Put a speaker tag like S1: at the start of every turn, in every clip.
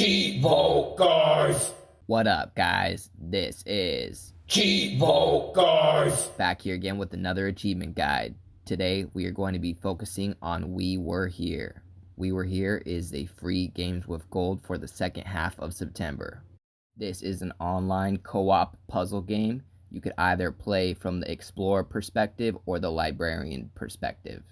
S1: Cheevo, guys!
S2: What up, guys? This is
S1: Cheevo, guys!
S2: back here again with another achievement guide. Today, we are going to be focusing on We Were Here. We Were Here is a free Games with Gold for the second half of September. This is an online co-op puzzle game. You could either play from the Explorer perspective or the Librarian perspective.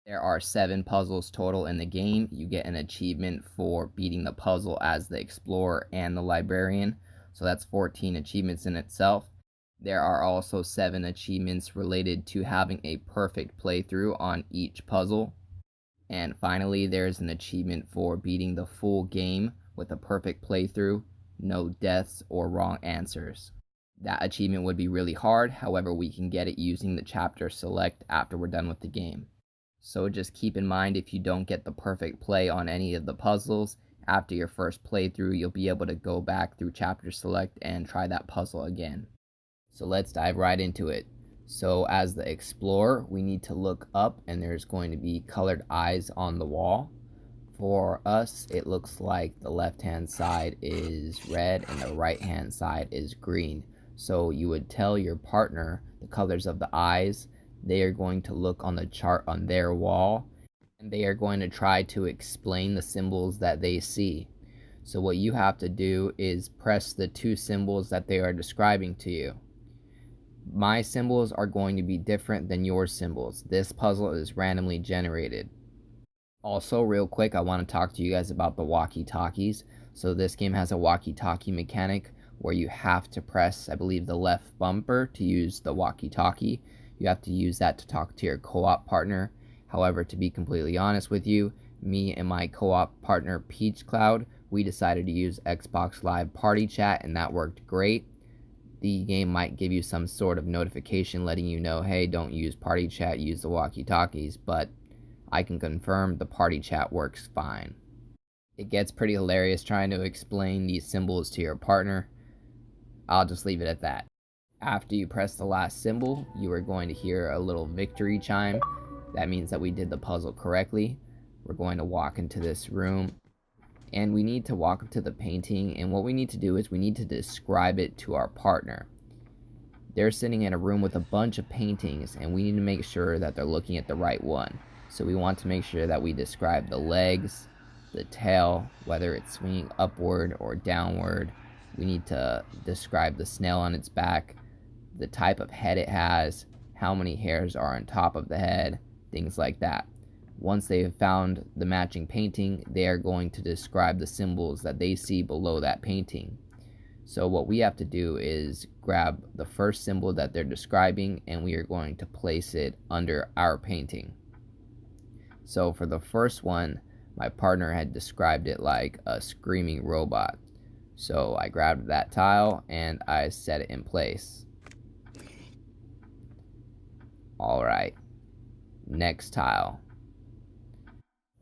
S2: There are 7 puzzles total in the game. You get an achievement for beating the puzzle as the Explorer and the Librarian, so that's 14 achievements in itself. There are also 7 achievements related to having a perfect playthrough on each puzzle. And finally, there's an achievement for beating the full game with a perfect playthrough, no deaths or wrong answers. That achievement would be really hard, however we can get it using the chapter select after we're done with the game. So just keep in mind, if you don't get the perfect play on any of the puzzles, after your first playthrough, you'll be able to go back through chapter select and try that puzzle again. So let's dive right into it. So as the Explorer, we need to look up and there's going to be colored eyes on the wall. For us, it looks like the left-hand side is red and the right-hand side is green. So you would tell your partner the colors of the eyes. They are going to look on the chart on their wall, and they are going to try to explain the symbols that they see. So what you have to do is press the 2 symbols that they are describing to you. My symbols are going to be different than your symbols. This puzzle is randomly generated. Also, real quick, I want to talk to you guys about the walkie-talkies. So this game has a walkie-talkie mechanic where you have to press, I believe, the left bumper to use the walkie-talkie. You have to use that to talk to your co-op partner. However, to be completely honest with you, me and my co-op partner Peach Cloud, we decided to use Xbox Live Party Chat, and that worked great. The game might give you some sort of notification letting you know, hey, don't use Party Chat, use the walkie-talkies, but I can confirm the Party Chat works fine. It gets pretty hilarious trying to explain these symbols to your partner. I'll just leave it at that. After you press the last symbol, you are going to hear a little victory chime. That means that we did the puzzle correctly. We're going to walk into this room, and we need to walk up to the painting, and what we need to do is we need to describe it to our partner. They're sitting in a room with a bunch of paintings, and we need to make sure that they're looking at the right one. So we want to make sure that we describe the legs, the tail, whether it's swinging upward or downward. We need to describe the snail on its back, the type of head it has, how many hairs are on top of the head, things like that. Once they have found the matching painting, they are going to describe the symbols that they see below that painting. So what we have to do is grab the first symbol that they're describing, and we are going to place it under our painting. So for the first one, my partner had described it like a screaming robot. So I grabbed that tile and I set it in place. Alright, next tile.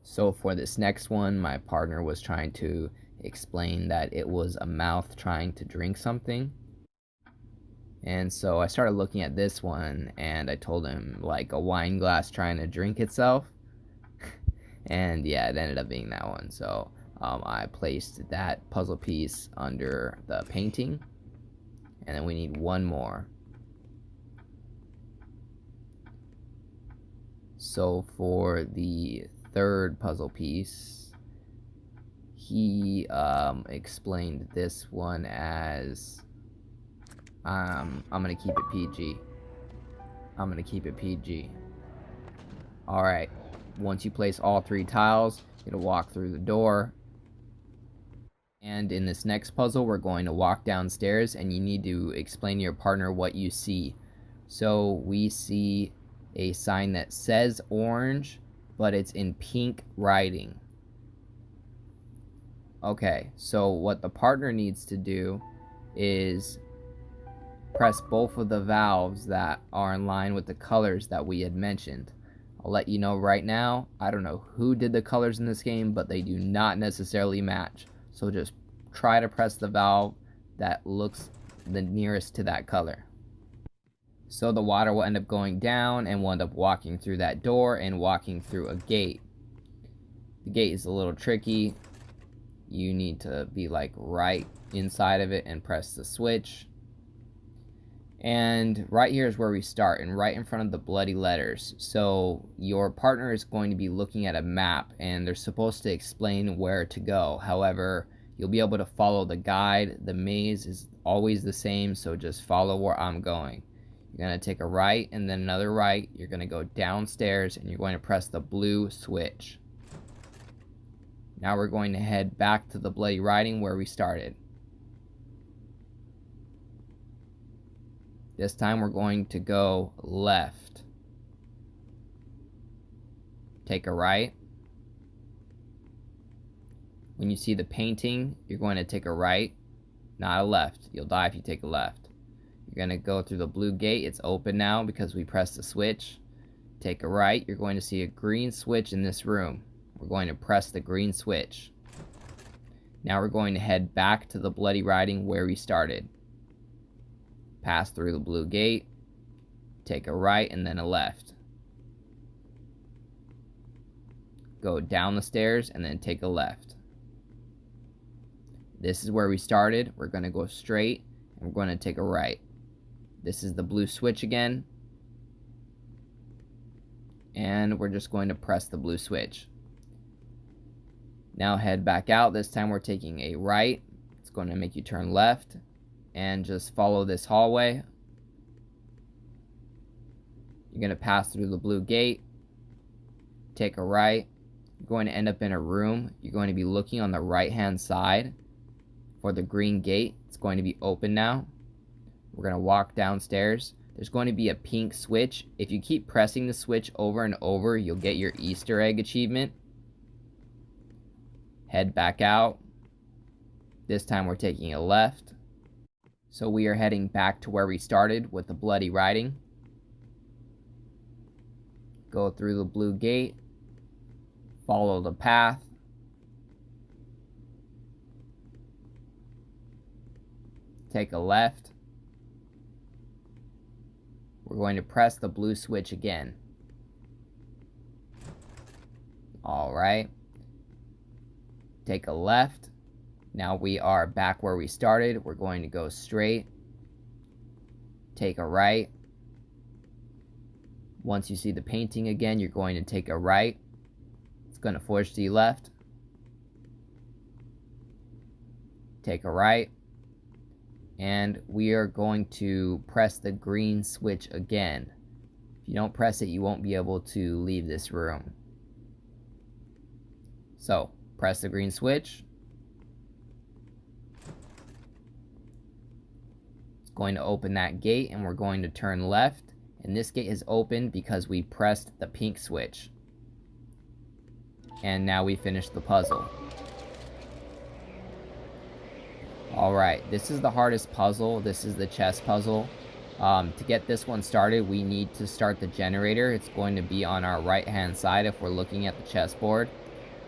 S2: So for this next one, my partner was trying to explain that it was a mouth trying to drink something. And so I started looking at this one and I told him like a wine glass trying to drink itself. And yeah, it ended up being that one. So I placed that puzzle piece under the painting. And then we need one more. So for the third puzzle piece, he explained this one as I'm gonna keep it PG. I'm gonna keep it PG. Alright, once you place all 3 tiles, you're gonna walk through the door. And in this next puzzle, we're going to walk downstairs and you need to explain to your partner what you see. So we see a sign that says orange, but it's in pink writing. Okay, so what the partner needs to do is press both of the valves that are in line with the colors that we had mentioned. I'll let you know right now, I don't know who did the colors in this game, but they do not necessarily match. So just try to press the valve that looks the nearest to that color. So the water will end up going down and we'll end up walking through that door and walking through a gate. The gate is a little tricky. you need to be like right inside of it and press the switch. And right here is where we start, and right in front of the bloody letters. So your partner is going to be looking at a map, and they're supposed to explain where to go. However, you'll be able to follow the guide. The maze is always the same, so just follow where I'm going. You're going to take a right and then another right. You're going to go downstairs, and you're going to press the blue switch. Now we're going to head back to the bloody writing where we started. This time we're going to go left. Take a right. When you see the painting, you're going to take a right, not a left. You'll die if you take a left. You're going to go through the blue gate. It's open now because we pressed the switch. Take a right. You're going to see a green switch in this room. We're going to press the green switch. Now we're going to head back to the bloody writing where we started. Pass through the blue gate, take a right and then a left. Go down the stairs and then take a left. This is where we started. We're going to go straight and we're going to take a right. This is the blue switch again. And we're just going to press the blue switch. Now head back out. This time we're taking a right. It's going to make you turn left. And just follow this hallway. You're going to pass through the blue gate. Take a right. You're going to end up in a room. You're going to be looking on the right hand side for the green gate. It's going to be open now. We're going to walk downstairs. There's going to be a pink switch. If you keep pressing the switch over and over, you'll get your Easter egg achievement. Head back out. This time we're taking a left. So we are heading back to where we started with the bloody writing. Go through the blue gate. Follow the path. Take a left. We're going to press the blue switch again. Alright. Take a left. Now we are back where we started. We're going to go straight. Take a right. Once you see the painting again, you're going to take a right. It's going to force to your left. Take a right. And we are going to press the green switch again. If you don't press it, you won't be able to leave this room. So, press the green switch. Going to open that gate and we're going to turn left, and this gate is open because we pressed the pink switch. And now we finished the puzzle. Alright, this is the hardest puzzle. This is the chess puzzle. To get this one started, we need to start the generator. It's going to be on our right hand side if we're looking at the chessboard.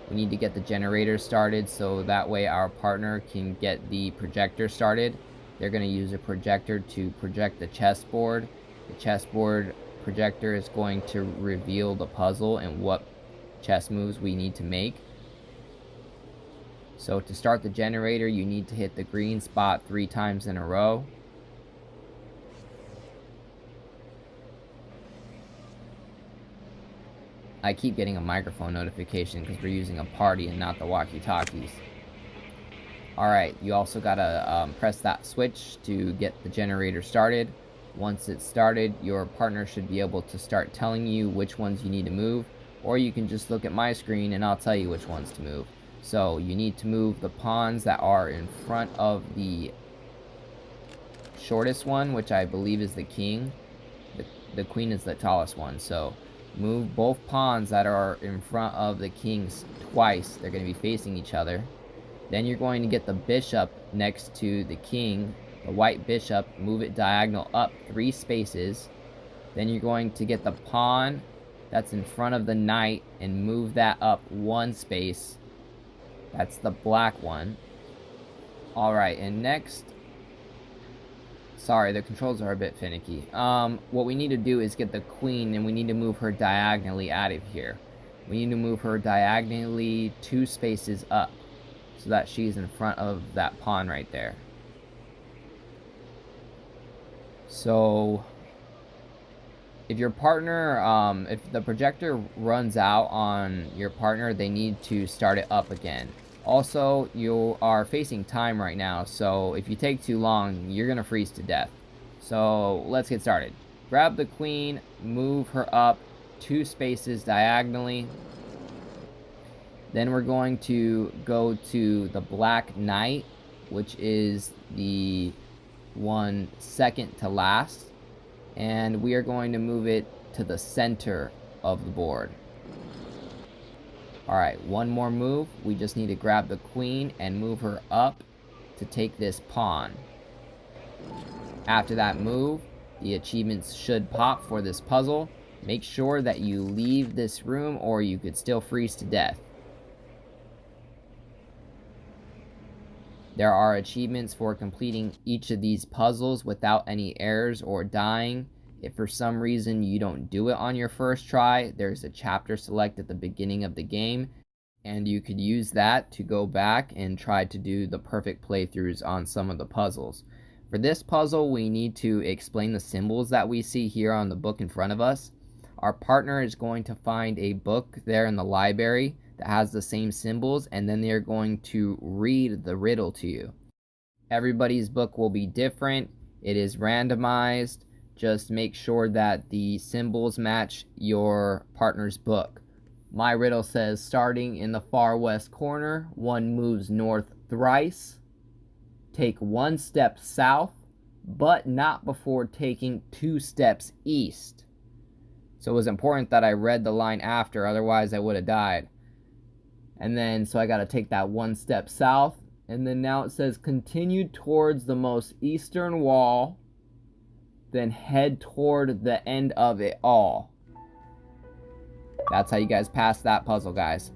S2: We need to get the generator started so that way our partner can get the projector started. They're going to use a projector to project the chessboard. The chessboard projector is going to reveal the puzzle and what chess moves we need to make. So to start the generator, you need to hit the green spot 3 times in a row. I keep getting a microphone notification because we're using a party and not the walkie-talkies. Alright, you also gotta press that switch to get the generator started. Once it's started, your partner should be able to start telling you which ones you need to move, or you can just look at my screen and I'll tell you which ones to move. So you need to move the pawns that are in front of the shortest one, which I believe is the king. The queen is the tallest one, so move both pawns that are in front of the kings twice. They're going to be facing each other. Then you're going to get the bishop next to the king, the white bishop, move it diagonal up 3 spaces. Then you're going to get the pawn that's in front of the knight and move that up 1 space. That's the black one. Alright, and next... Sorry, the controls are a bit finicky. What we need to do is get the queen, and we need to move her diagonally out of here. We need to move her diagonally 2 spaces up. so that she's in front of that pawn right there. So if your partner, if the projector runs out on your partner, they need to start it up again. Also, you are facing time right now, so if you take too long, you're gonna freeze to death. So let's get started. Grab the queen, move her up 2 spaces diagonally. Then we're going to go to the black knight, which is the one second to last. And we are going to move it to the center of the board. Alright, one more move. We just need to grab the queen and move her up to take this pawn. After that move, the achievements should pop for this puzzle. Make sure that you leave this room or you could still freeze to death. There are achievements for completing each of these puzzles without any errors or dying. If for some reason you don't do it on your first try, there's a chapter select at the beginning of the game, and you could use that to go back and try to do the perfect playthroughs on some of the puzzles. For this puzzle, we need to explain the symbols that we see here on the book in front of us. Our partner is going to find a book there in the library that has the same symbols, and then they're going to read the riddle to you. Everybody's book will be different. It is randomized. Just make sure that the symbols match your partner's book. My riddle says, starting in the far west corner, one moves north thrice. Take 1 step south, but not before taking 2 steps east. So it was important that I read the line after, otherwise I would have died. And then, so I got to take that 1 step south. And then now it says, continue towards the most eastern wall, then head toward the end of it all. That's how you guys pass that puzzle, guys.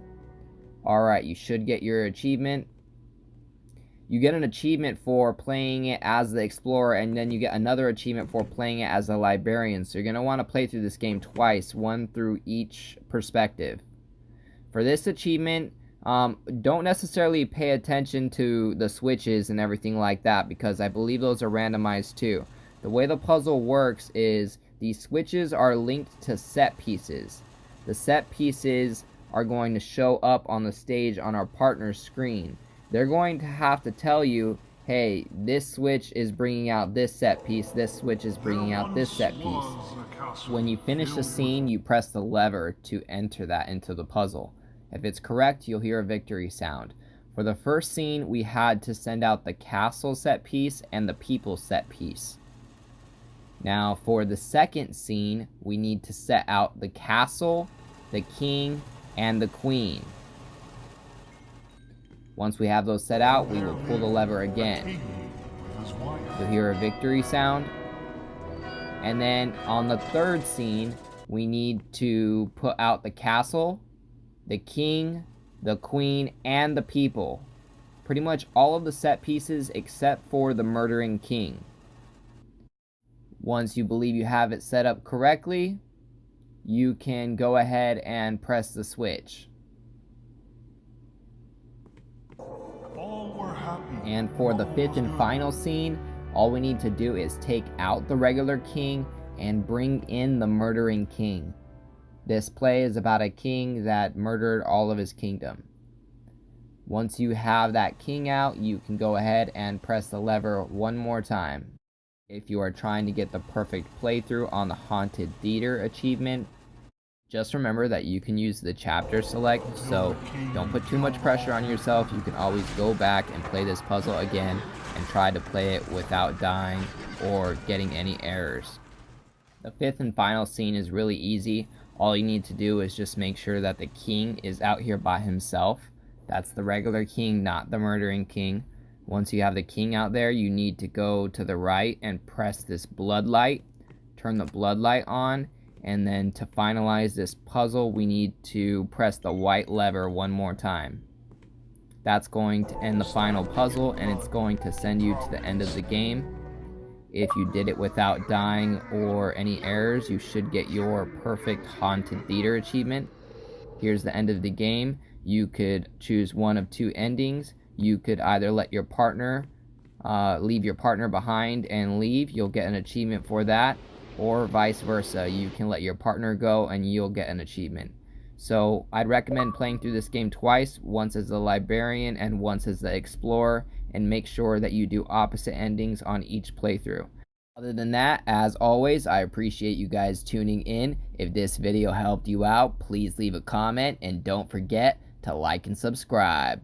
S2: Alright, you should get your achievement. You get an achievement for playing it as the explorer, and then you get another achievement for playing it as a librarian. So you're going to want to play through this game twice, one through each perspective. For this achievement, don't necessarily pay attention to the switches and everything like that, because I believe those are randomized too. The way the puzzle works is these switches are linked to set pieces. The set pieces are going to show up on the stage on our partner's screen. They're going to have to tell you, hey, this switch is bringing out this set piece, this switch is bringing out this set piece. When you finish the scene, you press the lever to enter that into the puzzle. If it's correct, you'll hear a victory sound. For the first scene, we had to send out the castle set piece and the people set piece. Now, for the second scene, we need to set out the castle, the king, and the queen. Once we have those set out, we will pull the lever again. You'll hear a victory sound. And then on the third scene, we need to put out the castle, the king, the queen, and the people. Pretty much all of the set pieces except for the murdering king. Once you believe you have it set up correctly, you can go ahead and press the switch. And for the fifth and final scene, all we need to do is take out the regular king and bring in the murdering king. This play is about a king that murdered all of his kingdom. Once you have that king out, you can go ahead and press the lever one more time. If you are trying to get the perfect playthrough on the Haunted Theater achievement, just remember that you can use the chapter select, so don't put too much pressure on yourself. You can always go back and play this puzzle again and try to play it without dying or getting any errors. The fifth and final scene is really easy. All you need to do is just make sure that the king is out here by himself. That's the regular king, not the murdering king. Once you have the king out there, you need to go to the right and press this blood light. Turn the blood light on, and then to finalize this puzzle, we need to press the white lever one more time. That's going to end the final puzzle, and it's going to send you to the end of the game. If you did it without dying or any errors, you should get your perfect Haunted Theater achievement. Here's the end of the game. You could choose one of two endings. You could either let your partner leave your partner behind and leave, you'll get an achievement for that, or vice versa, you can let your partner go and you'll get an achievement. So I'd recommend playing through this game twice, once as the Librarian and once as the Explorer, and make sure that you do opposite endings on each playthrough. Other than that, as always, I appreciate you guys tuning in. If this video helped you out, please leave a comment and don't forget to like and subscribe.